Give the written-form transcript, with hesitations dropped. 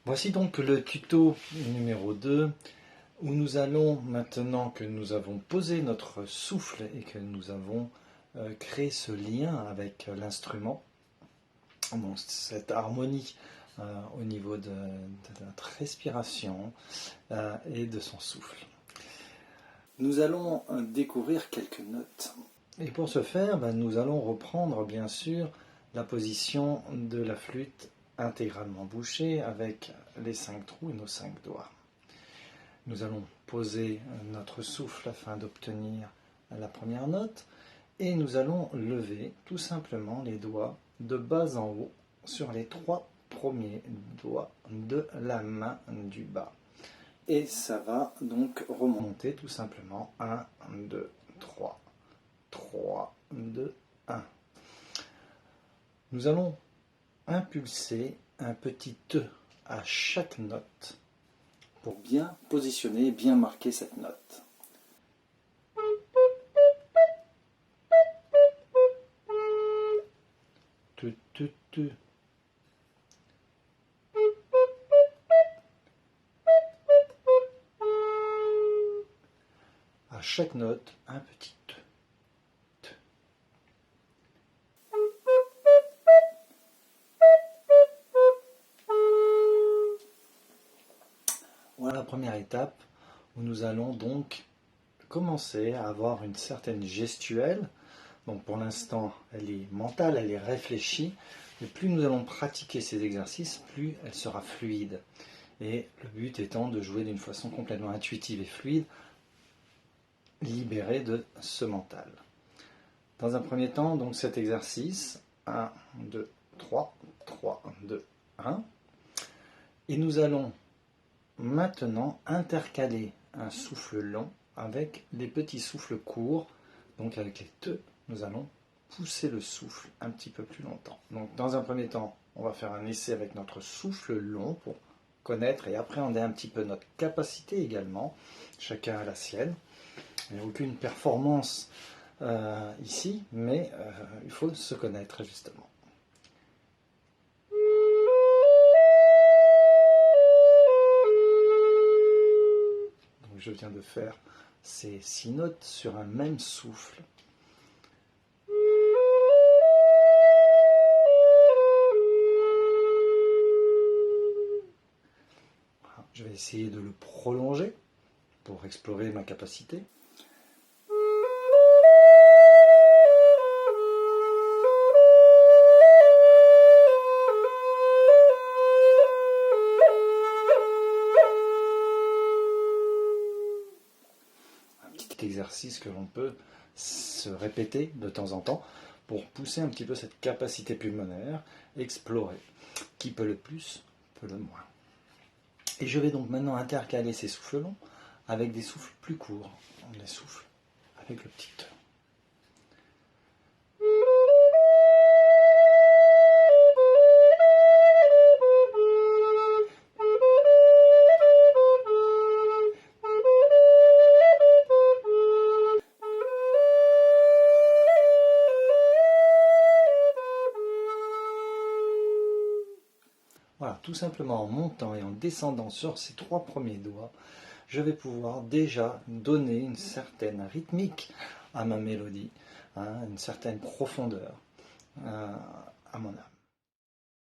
Voici donc le tuto numéro 2 où nous allons, maintenant que nous avons posé notre souffle et que nous avons créé ce lien avec l'instrument, bon, cette harmonie au niveau de notre respiration et de son souffle. Nous allons découvrir quelques notes. Et pour ce faire, nous allons reprendre bien sûr la position de la flûte intégralement bouchée avec les 5 trous et nos 5 doigts. Nous allons poser notre souffle afin d'obtenir la première note et nous allons lever tout simplement les doigts de bas en haut sur les 3 premiers doigts de la main du bas. Et ça va donc remonter tout simplement 1, 2, 3, 3, 2, 1. Nous allons impulser un petit E à chaque note pour bien positionner et bien marquer cette note. Tu, tu, tu. À chaque note, un petit E. Voilà la première étape où nous allons donc commencer à avoir une certaine gestuelle. Donc pour l'instant, elle est mentale, elle est réfléchie. Mais plus nous allons pratiquer ces exercices, plus elle sera fluide. Et le but étant de jouer d'une façon complètement intuitive et fluide, libérée de ce mental. Dans un premier temps, donc cet exercice, 1, 2, 3, 3, 2, 1. Et nous allons maintenant intercaler un souffle long avec des petits souffles courts. Donc avec les te, nous allons pousser le souffle un petit peu plus longtemps. Donc dans un premier temps, on va faire un essai avec notre souffle long pour connaître et appréhender un petit peu notre capacité également. Chacun a la sienne. Il n'y a aucune performance ici, mais il faut se connaître justement. Donc je viens de faire ces 6 notes sur un même souffle. Je vais essayer de le prolonger pour explorer ma capacité. Un petit exercice que l'on peut se répéter de temps en temps pour pousser un petit peu cette capacité pulmonaire, explorer. Qui peut le plus, peut le moins. Et je vais donc maintenant intercaler ces souffles longs avec des souffles plus courts. Des souffles avec le petit E. Voilà, tout simplement en montant et en descendant sur ces 3 premiers doigts, je vais pouvoir déjà donner une certaine rythmique à ma mélodie, une certaine profondeur à mon âme.